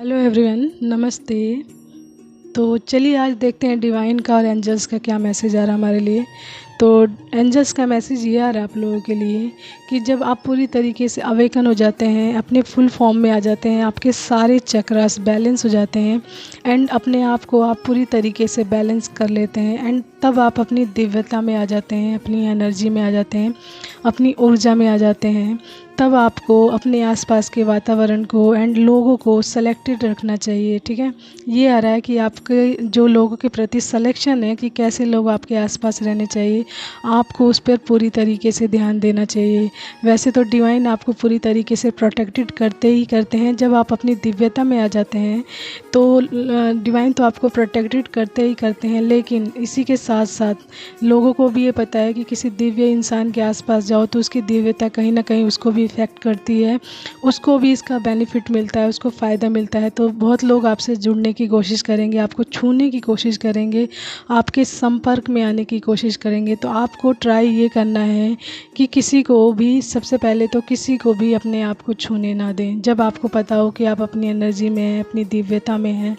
Hello everyone, नमस्ते। तो चलिए आज देखते हैं डिवाइन का और एंजल्स का क्या मैसेज आ रहा है हमारे लिए। तो एंजल्स का मैसेज ये आ रहा है आप लोगों के लिए कि जब आप पूरी तरीके से अवेकन हो जाते हैं, अपने फुल फॉर्म में आ जाते हैं, आपके सारे चक्रास बैलेंस हो जाते हैं एंड अपने आप को आप पूरी तरीके से बैलेंस कर लेते हैं एंड तब आप अपनी दिव्यता में आ जाते हैं, अपनी एनर्जी में आ जाते हैं, अपनी ऊर्जा में आ जाते हैं। तब आपको अपने आसपास के वातावरण को एंड लोगों को सेलेक्टेड रखना चाहिए। ठीक है, ये आ रहा है कि आपके जो लोगों के प्रति सिलेक्शन है कि कैसे लोग आपके आसपास रहने चाहिए, आपको उस पर पूरी तरीके से ध्यान देना चाहिए। वैसे तो डिवाइन आपको पूरी तरीके से प्रोटेक्टेड करते ही करते हैं। जब आप अपनी दिव्यता में आ जाते हैं तो डिवाइन तो आपको प्रोटेक्टेड करते ही करते हैं, लेकिन इसी के साथ साथ लोगों को भी ये पता है कि किसी दिव्य इंसान के आसपास जाओ तो उसकी दिव्यता कहीं ना कहीं उसको भी इफ़ेक्ट करती है, उसको भी इसका बेनिफिट मिलता है, उसको फ़ायदा मिलता है। तो बहुत लोग आपसे जुड़ने की कोशिश करेंगे, आपको छूने की कोशिश करेंगे, आपके संपर्क में आने की कोशिश करेंगे। तो आपको ट्राई ये करना है कि किसी को भी, सबसे पहले तो किसी को भी अपने आप को छूने ना दें। जब आपको पता हो कि आप अपनी एनर्जी में हैं, अपनी दिव्यता में हैं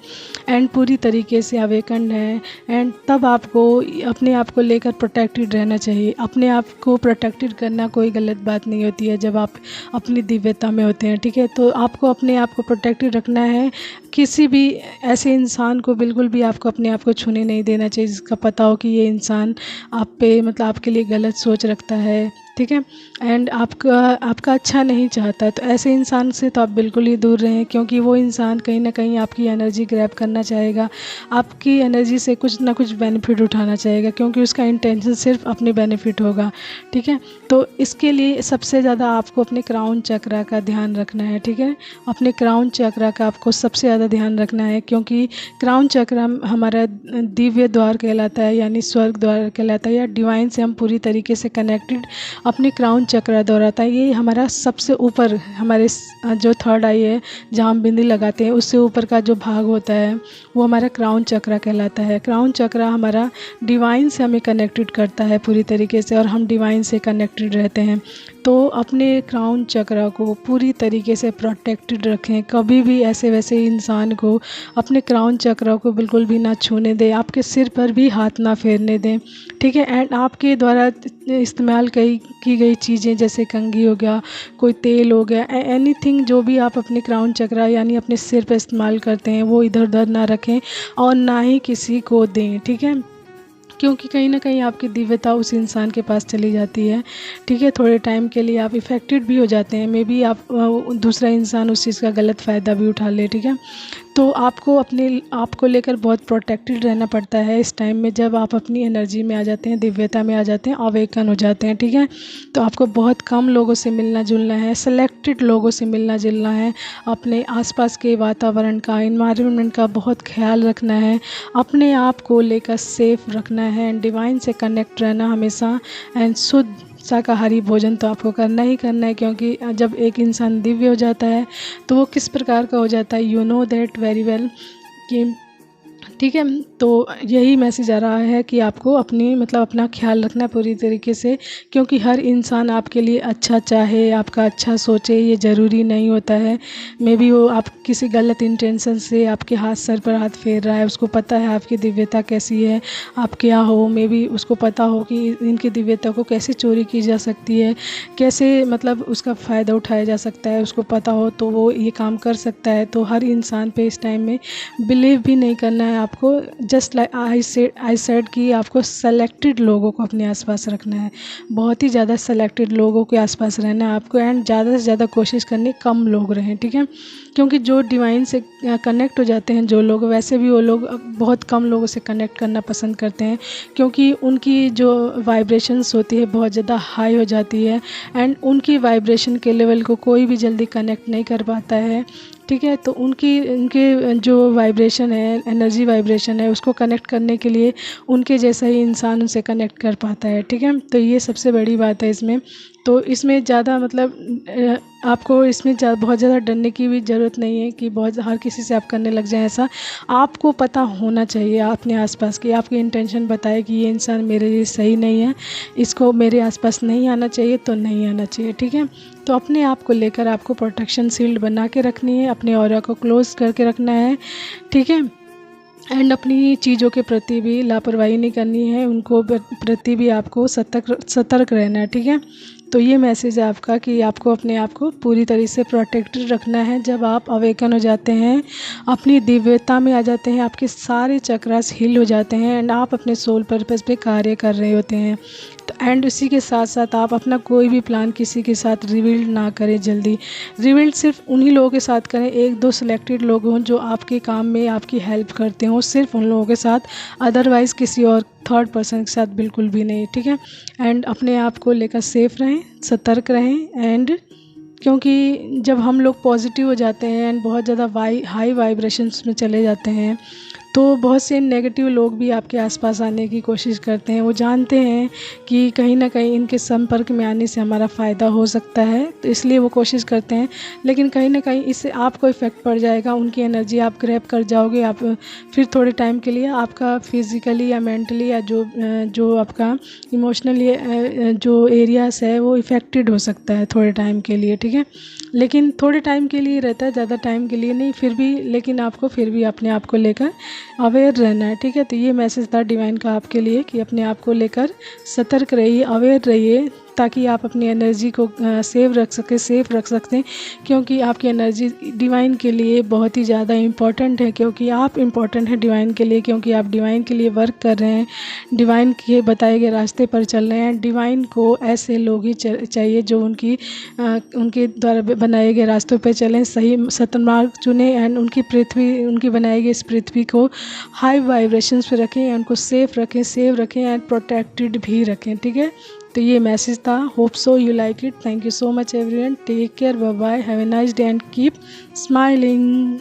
एंड पूरी तरीके से अवेकन्ड हैं, एंड तब आपको अपने आप को लेकर प्रोटेक्टेड रहना चाहिए। अपने आप को प्रोटेक्टेड करना कोई गलत बात नहीं होती है जब आप अपनी दिव्यता में होते हैं। ठीक है, तो आपको अपने आप को प्रोटेक्टेड रखना है। किसी भी ऐसे इंसान को बिल्कुल भी आपको अपने आप को छूने नहीं देना चाहिए जिसका पता हो कि ये इंसान आप पे मतलब आपके लिए गलत सोच रखता है। ठीक है, एंड आपका अच्छा नहीं चाहता, तो ऐसे इंसान से तो आप बिल्कुल ही दूर रहें, क्योंकि वो इंसान कहीं ना कहीं आपकी एनर्जी ग्रैब करना चाहेगा, आपकी एनर्जी से कुछ ना कुछ बेनिफिट उठाना चाहेगा, क्योंकि उसका इंटेंशन सिर्फ अपने बेनिफिट होगा। ठीक है, तो इसके लिए सबसे ज़्यादा आपको अपने क्राउन चक्रा का ध्यान रखना है। ठीक है, अपने क्राउन चक्रा का आपको सबसे ज़्यादा ध्यान रखना है, क्योंकि क्राउन चक्रा हमारा दिव्य द्वार कहलाता है, यानी स्वर्ग द्वार कहलाता है, या डिवाइन से हम पूरी तरीके से कनेक्टेड अपने क्राउन चक्रा दोहराता है। ये हमारा सबसे ऊपर, हमारे जो थर्ड आई है जहाँ हम बिंदी लगाते हैं, उससे ऊपर का जो भाग होता है वो हमारा क्राउन चक्रा कहलाता है। क्राउन चक्रा हमारा डिवाइन से हमें कनेक्टेड करता है पूरी तरीके से, और हम डिवाइन से कनेक्टेड रहते हैं। तो अपने क्राउन चक्रा को पूरी तरीके से प्रोटेक्टेड रखें। कभी भी ऐसे वैसे इंसान को अपने क्राउन चक्रा को बिल्कुल भी ना छूने दें, आपके सिर पर भी हाथ ना फेरने दें। ठीक है, एंड आपके द्वारा इस्तेमाल की गई चीज़ें जैसे कंघी हो गया, कोई तेल हो गया, एनीथिंग जो भी आप अपने क्राउन चक्रा यानी अपने सिर पर इस्तेमाल करते हैं वो इधर उधर ना रखें और ना ही किसी को दें। ठीक है, क्योंकि कहीं ना कहीं आपकी दिव्यता उस इंसान के पास चली जाती है। ठीक है, थोड़े टाइम के लिए आप इफ़ेक्टेड भी हो जाते हैं, मे बी आप दूसरा इंसान उस चीज़ का गलत फ़ायदा भी उठा ले। ठीक है, तो आपको अपने आप को लेकर बहुत प्रोटेक्टेड रहना पड़ता है इस टाइम में, जब आप अपनी एनर्जी में आ जाते हैं, दिव्यता में आ जाते हैं, अवेकन हो जाते हैं। ठीक है, तो आपको बहुत कम लोगों से मिलना जुलना है, सेलेक्टेड लोगों से मिलना जुलना है, अपने आसपास के वातावरण का, इन्वायरमेंट का बहुत ख्याल रखना है, अपने आप को लेकर सेफ रखना है, एंड डिवाइन से कनेक्ट रहना हमेशा, एंड शुद्ध शाकाहारी भोजन तो आपको करना ही करना है, क्योंकि जब एक इंसान दिव्य हो जाता है तो वो किस प्रकार का हो जाता है, you know that very well कि ठीक है। तो यही मैसेज आ रहा है कि आपको अपनी मतलब अपना ख्याल रखना है पूरी तरीके से, क्योंकि हर इंसान आपके लिए अच्छा चाहे, आपका अच्छा सोचे, ये ज़रूरी नहीं होता है। मे बी वो आप किसी गलत इंटेंशन से आपके सर पर हाथ फेर रहा है, उसको पता है आपकी दिव्यता कैसी है, आप क्या हो, मे बी उसको पता हो कि इनकी दिव्यता को कैसे चोरी की जा सकती है, कैसे मतलब उसका फ़ायदा उठाया जा सकता है, उसको पता हो तो वो ये काम कर सकता है। तो हर इंसान पे इस टाइम में बिलीव भी नहीं करना है आपको। जस्ट लाइक आई सेड कि आपको सेलेक्टेड लोगों को अपने आसपास रखना है, बहुत ही ज़्यादा सेलेक्टेड लोगों के आसपास रहना है आपको, एंड ज़्यादा से ज़्यादा कोशिश करनी कम लोग रहें। ठीक है, क्योंकि जो डिवाइन से कनेक्ट हो जाते हैं जो लोग, वैसे भी वो लोग बहुत कम लोगों से कनेक्ट करना पसंद करते हैं, क्योंकि उनकी जो वाइब्रेशंस होती है बहुत ज़्यादा हाई हो जाती है, एंड उनकी वाइब्रेशन के लेवल को कोई भी जल्दी कनेक्ट नहीं कर पाता है। ठीक है, तो उनके जो वाइब्रेशन है, एनर्जी वाइब्रेशन है, उसको कनेक्ट करने के लिए उनके जैसा ही इंसान उनसे कनेक्ट कर पाता है। ठीक है, तो ये सबसे बड़ी बात है इसमें, तो इसमें ज़्यादा मतलब आपको इसमें बहुत ज़्यादा डरने की भी ज़रूरत नहीं है कि बहुत हर किसी से आप करने लग जाएं। ऐसा आपको पता होना चाहिए अपने आसपास की, आपकी इंटेंशन बताए कि ये इंसान मेरे लिए सही नहीं है, इसको मेरे आसपास नहीं आना चाहिए तो नहीं आना चाहिए, ठीक है। तो अपने आप को लेकर आपको प्रोटेक्शन शील्ड बना के रखनी है, अपने ऑरा को क्लोज करके रखना है, ठीक है। एंड अपनी चीज़ों के प्रति भी लापरवाही नहीं करनी है, उनको प्रति भी आपको सतर्क रहना है, ठीक है। तो ये मैसेज है आपका कि आपको अपने आप को पूरी तरह से प्रोटेक्टेड रखना है। जब आप अवेकन हो जाते हैं, अपनी दिव्यता में आ जाते हैं, आपके सारे चक्रास हील हो जाते हैं एंड आप अपने सोल पर्पस पे कार्य कर रहे होते हैं। तो एंड उसी के साथ साथ आप अपना कोई भी प्लान किसी के साथ रिवील ना करें जल्दी। रिवील सिर्फ उन्हीं लोगों के साथ करें, एक दो सिलेक्टेड लोग हों जो आपके काम में आपकी हेल्प करते हों, सिर्फ उन लोगों के साथ, अदरवाइज़ किसी और थर्ड पर्सन के साथ बिल्कुल भी नहीं, ठीक है। एंड अपने आप को लेकर सेफ रहें, सतर्क रहें। एंड क्योंकि जब हम लोग पॉजिटिव हो जाते हैं एंड बहुत ज़्यादा हाई वाइब्रेशंस में चले जाते हैं तो बहुत से नेगेटिव लोग भी आपके आसपास आने की कोशिश करते हैं। वो जानते हैं कि कहीं ना कहीं इनके संपर्क में आने से हमारा फ़ायदा हो सकता है, तो इसलिए वो कोशिश करते हैं, लेकिन कहीं ना कहीं इससे आपको इफ़ेक्ट पड़ जाएगा, उनकी एनर्जी आप ग्रैब कर जाओगे। आप फिर थोड़े टाइम के लिए आपका फिज़िकली या मेंटली या जो आपका इमोशनली जो एरियाज़ है वो इफ़ेक्टेड हो सकता है थोड़े टाइम के लिए, ठीक है। लेकिन थोड़े टाइम के लिए रहता है, ज़्यादा टाइम के लिए नहीं, फिर भी लेकिन आपको फिर भी अपने आप को लेकर अवेयर रहना है, ठीक है। तो ये मैसेज था डिवाइन का आपके लिए कि अपने आप को लेकर सतर्क रहिए, अवेयर रहिए, ताकि आप अपनी एनर्जी को सेफ रख सकते हैं, क्योंकि आपकी एनर्जी डिवाइन के लिए बहुत ही ज़्यादा इम्पॉर्टेंट है, क्योंकि आप इम्पॉर्टेंट हैं डिवाइन के लिए, क्योंकि आप डिवाइन के लिए वर्क कर रहे हैं, डिवाइन के बताए गए रास्ते पर चल रहे हैं। डिवाइन को ऐसे लोग ही चाहिए जो उनके द्वारा बनाए गए रास्तों पर चलें, सही सतमार्ग चुने एंड उनकी बनाई गई इस पृथ्वी को हाई वाइब्रेशंस पे रखें, उनको सेफ रखें एंड प्रोटेक्टेड भी रखें, ठीक है। तो ये मैसेज था। Hope so you like it. Thank you so much everyone. Take care, bye bye, have a nice day and keep smiling.